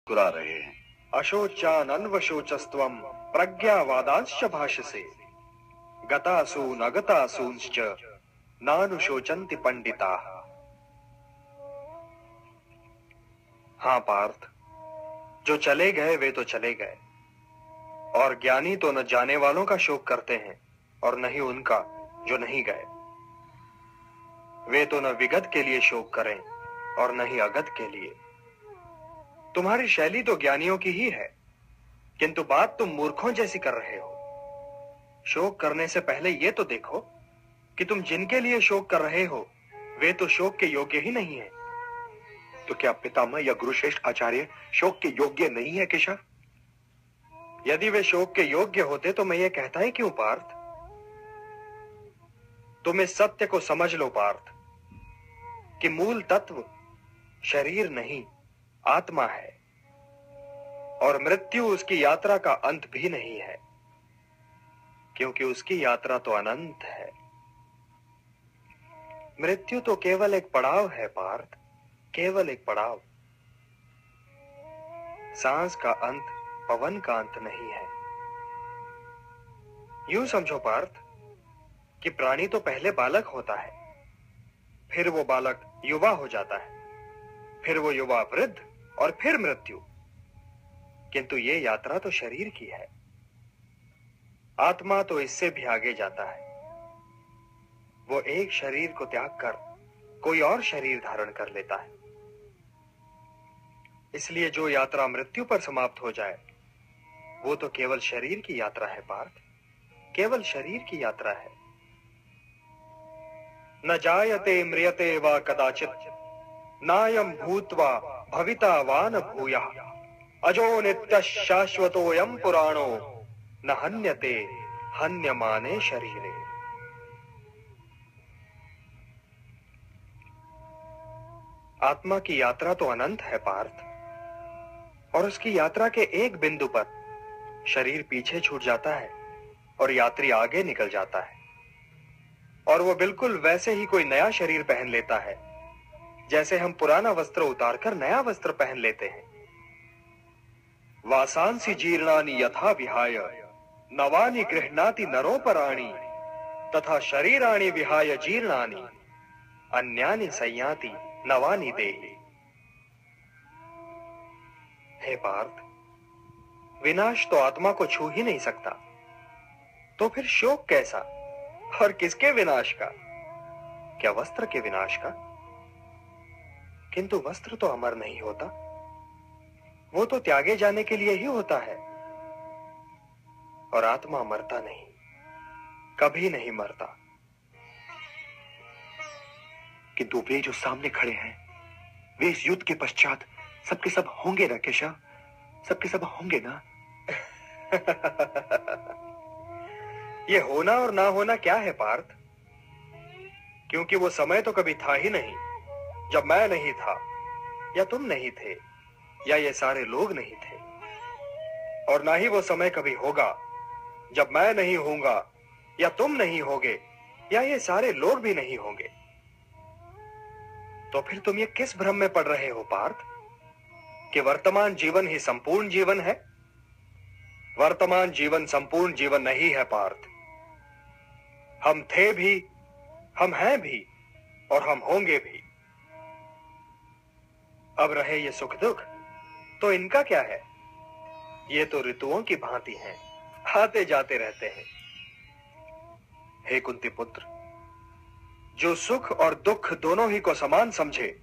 मुस्कुरा रहे हैं। अशोचान अन्वशोचस्त्वम प्रज्ञावादांश्च भाषसे गतासून अगतासूंश्च नानुशोचन्ति पंडिताः। हाँ पार्थ, जो चले गए वे तो चले गए, और ज्ञानी तो न जाने वालों का शोक करते हैं और न ही उनका जो नहीं गए। वे तो न विगत के लिए शोक करें और न ही अगत के लिए। तुम्हारी शैली तो ज्ञानियों की ही है, किंतु बात तुम मूर्खों जैसी कर रहे हो। शोक करने से पहले ये तो देखो कि तुम जिनके लिए शोक कर रहे हो वे तो शोक के योग्य ही नहीं है। तो क्या पितामह या गुरुश्रेष्ठ आचार्य शोक के योग्य नहीं है केशव? यदि वे शोक के योग्य होते तो मैं ये कहता ही क्यों पार्थ। तुम इस सत्य को समझ लो पार्थ कि मूल तत्व शरीर नहीं आत्मा है, और मृत्यु उसकी यात्रा का अंत भी नहीं है, क्योंकि उसकी यात्रा तो अनंत है। मृत्यु तो केवल एक पड़ाव है पार्थ, केवल एक पड़ाव। सांस का अंत पवन का अंत नहीं है। यूं समझो पार्थ कि प्राणी तो पहले बालक होता है, फिर वो बालक युवा हो जाता है, फिर वो युवा वृद्ध और फिर मृत्यु। किंतु ये यात्रा तो शरीर की है। आत्मा तो इससे भी आगे जाता है। वो एक शरीर को त्याग कर कोई और शरीर धारण कर लेता है। इसलिए जो यात्रा मृत्यु पर समाप्त हो जाए वो तो केवल शरीर की यात्रा है पार्थ, केवल शरीर की यात्रा है। न जायते म्रियते वा कदाचित् नायं भूत्वा भविता वा न भूयः अजो नित्यः शाश्वतोऽयं पुराणो न हन्यते हन्यमाने शरीरे। आत्मा की यात्रा तो अनंत है पार्थ, और उसकी यात्रा के एक बिंदु पर शरीर पीछे छूट जाता है और यात्री आगे निकल जाता है, और वो बिल्कुल वैसे ही कोई नया शरीर पहन लेता है जैसे हम पुराना वस्त्र उतारकर नया वस्त्र पहन लेते हैं। वासांसि जीर्णानि यथा विहाय नवानि गृह्णाति नरोपराणि तथा शरीराणि विहाय जीर्णानि अन्यानि संयाति नवानि देहि। हे पार्थ, विनाश तो आत्मा को छू ही नहीं सकता, तो फिर शोक कैसा? और किसके विनाश का? क्या वस्त्र के विनाश का? किंतु वस्त्र तो अमर नहीं होता, वो तो त्यागे जाने के लिए ही होता है। और आत्मा मरता नहीं, कभी नहीं मरता। किंतु वे जो सामने खड़े हैं वे इस युद्ध के पश्चात सबके सब होंगे ना केशव? सबके सब होंगे ना? ये होना और ना होना क्या है पार्थ? क्योंकि वो समय तो कभी था ही नहीं जब मैं नहीं था, या तुम नहीं थे, या ये सारे लोग नहीं थे। और ना ही वो समय कभी होगा जब मैं नहीं होऊंगा, या तुम नहीं होगे, या ये सारे लोग भी नहीं होंगे। तो फिर तुम ये किस भ्रम में पड़ रहे हो पार्थ कि वर्तमान जीवन ही संपूर्ण जीवन है? वर्तमान जीवन संपूर्ण जीवन नहीं है पार्थ। हम थे भी, हम हैं भी, और हम होंगे भी। अब रहे ये सुख दुख, तो इनका क्या है? ये तो ऋतुओं की भांति हैं, आते जाते रहते हैं। हे कुंती पुत्र, जो सुख और दुख दोनों ही को समान समझे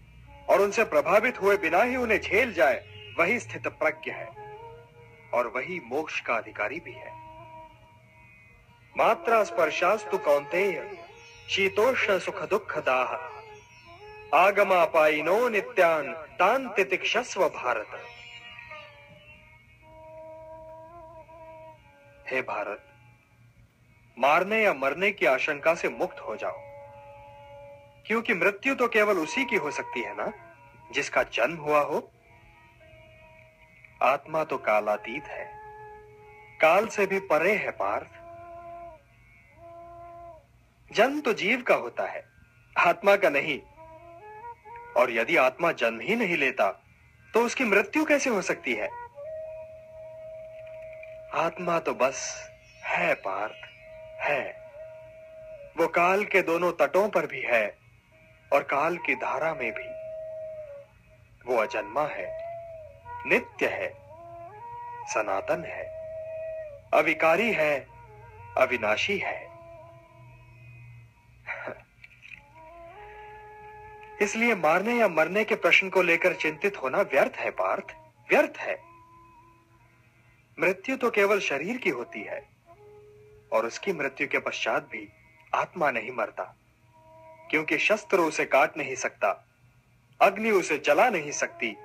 और उनसे प्रभावित हुए बिना ही उन्हें झेल जाए, वही स्थित प्रज्ञ है और वही मोक्ष का अधिकारी भी है। मात्रा स्पर्शास्तु कौन्तेय शीतोष्ण सुख दुख दाह आगमापायिनो नित्यान तान तितिक्षस्व भारत। हे भारत, मारने या मरने की आशंका से मुक्त हो जाओ, क्योंकि मृत्यु तो केवल उसी की हो सकती है ना जिसका जन्म हुआ हो। आत्मा तो कालातीत है, काल से भी परे है पार्थ। जन्म तो जीव का होता है, आत्मा का नहीं। और यदि आत्मा जन्म ही नहीं लेता तो उसकी मृत्यु कैसे हो सकती है? आत्मा तो बस है पार्थ, है। वो काल के दोनों तटों पर भी है और काल की धारा में भी। वो अजन्मा है, नित्य है, सनातन है, अविकारी है, अविनाशी है। इसलिए मारने या मरने के प्रश्न को लेकर चिंतित होना व्यर्थ है पार्थ, व्यर्थ है। मृत्यु तो केवल शरीर की होती है और उसकी मृत्यु के पश्चात भी आत्मा नहीं मरता, क्योंकि शस्त्र उसे काट नहीं सकता, अग्नि उसे जला नहीं सकती,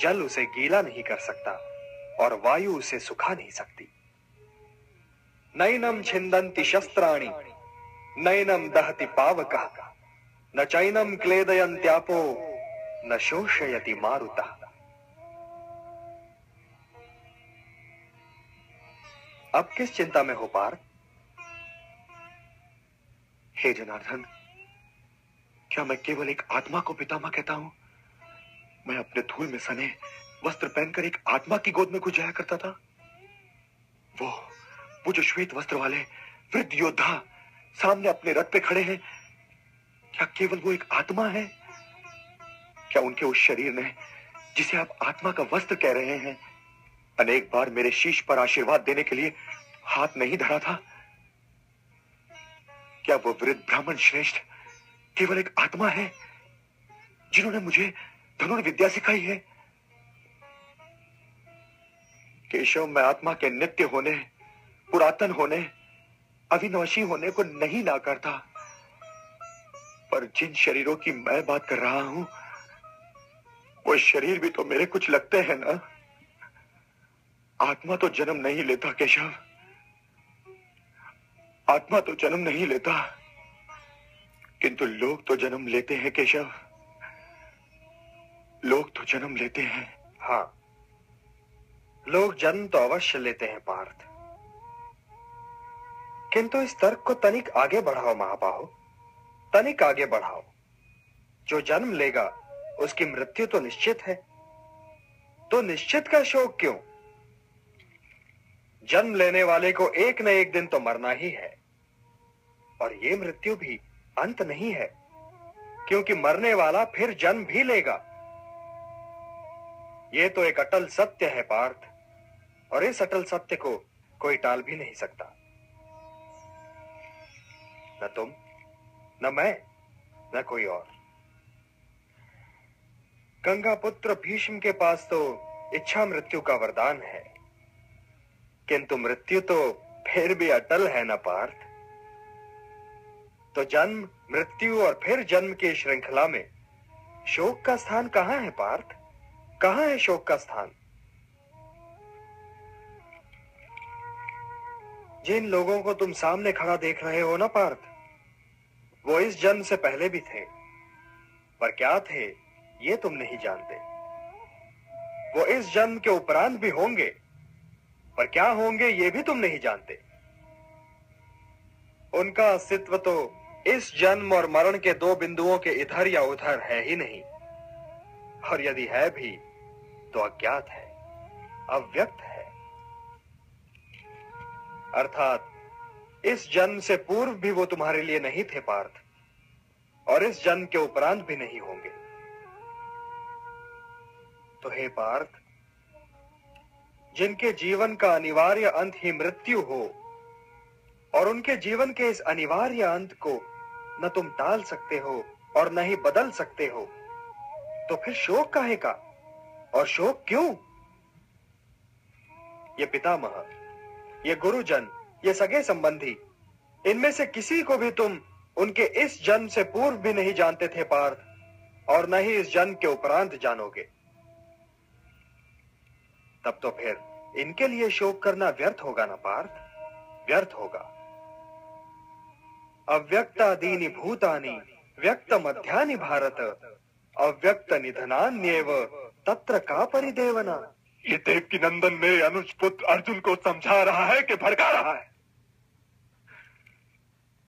जल उसे गीला नहीं कर सकता और वायु उसे सुखा नहीं सकती। नैनम छिन्दन्ति शस्त्राणि नैनम दहति पावकः न चैनम क्लेदयन्त्यापो न शोषयति मारुतः। अब किस चिंता में हो पार्थ? हे जनार्दन, क्या मैं केवल एक आत्मा को पितामह कहता हूं? मैं अपने धूल में सने वस्त्र पहनकर एक आत्मा की गोद में गुजारा करता था। वो जो श्वेत वस्त्र वाले वृद्ध योद्धा सामने अपने रथ पे खड़े हैं, क्या केवल वो एक आत्मा है? क्या उनके उस शरीर ने, जिसे आप आत्मा का वस्त्र कह रहे हैं, अनेक बार मेरे शीश पर आशीर्वाद देने के लिए हाथ नहीं धरा था? क्या वो वृद्ध ब्राह्मण श्रेष्ठ केवल एक आत्मा है जिन्होंने मुझे धनुर्विद्या सिखाई है? केशव, मैं आत्मा के नित्य होने, पुरातन होने, अविनाशी होने को नहीं नाकारता, पर जिन शरीरों की मैं बात कर रहा हूं, वो शरीर भी तो मेरे कुछ लगते हैं ना। आत्मा तो जन्म नहीं लेता केशव, आत्मा तो जन्म नहीं लेता, किंतु लोग तो जन्म लेते हैं केशव, लोग तो जन्म लेते हैं। हाँ, लोग जन्म तो अवश्य लेते हैं पार्थ, किंतु इस तर्क को तनिक आगे बढ़ाओ महाबाहो, तनिक आगे बढ़ाओ। जो जन्म लेगा उसकी मृत्यु तो निश्चित है, तो निश्चित का शोक क्यों? जन्म लेने वाले को एक न एक दिन तो मरना ही है, और ये मृत्यु भी अंत नहीं है, क्योंकि मरने वाला फिर जन्म भी लेगा। ये तो एक अटल सत्य है पार्थ, और इस अटल सत्य को कोई टाल भी नहीं सकता। न तुम, न मैं, न कोई और। गंगा पुत्र भीष्म के पास तो इच्छा मृत्यु का वरदान है, किंतु मृत्यु तो फिर भी अटल है न पार्थ। तो जन्म, मृत्यु और फिर जन्म की श्रृंखला में शोक का स्थान कहां है पार्थ? कहां है शोक का स्थान? जिन लोगों को तुम सामने खड़ा देख रहे हो ना पार्थ, वो इस जन्म से पहले भी थे, पर क्या थे ये तुम नहीं जानते। वो इस जन्म के उपरांत भी होंगे, पर क्या होंगे ये भी तुम नहीं जानते। उनका अस्तित्व तो इस जन्म और मरण के दो बिंदुओं के इधर या उधर है ही नहीं, और यदि है भी तो अज्ञात है, अव्यक्त है। अर्थात इस जन्म से पूर्व भी वो तुम्हारे लिए नहीं थे पार्थ, और इस जन्म के उपरांत भी नहीं होंगे। तो हे पार्थ, जिनके जीवन का अनिवार्य अंत ही मृत्यु हो, और उनके जीवन के इस अनिवार्य अंत को न तुम टाल सकते हो और न ही बदल सकते हो, तो फिर शोक काहे का? और शोक क्यों? ये पितामह, ये गुरुजन, ये सगे संबंधी, इनमें से किसी को भी तुम उनके इस जन्म से पूर्व भी नहीं जानते थे पार्थ, और न ही इस जन्म के उपरांत जानोगे। तब तो फिर इनके लिए शोक करना व्यर्थ होगा ना पार्थ, व्यर्थ होगा। अव्यक्तादीनि भूतानि व्यक्त मध्यानि भारत अव्यक्त निधनान्येव तत्र का परिदेवना। ये देवकी नंदन मेरे अनुज पुत्र अर्जुन को समझा रहा है कि भड़का रहा है?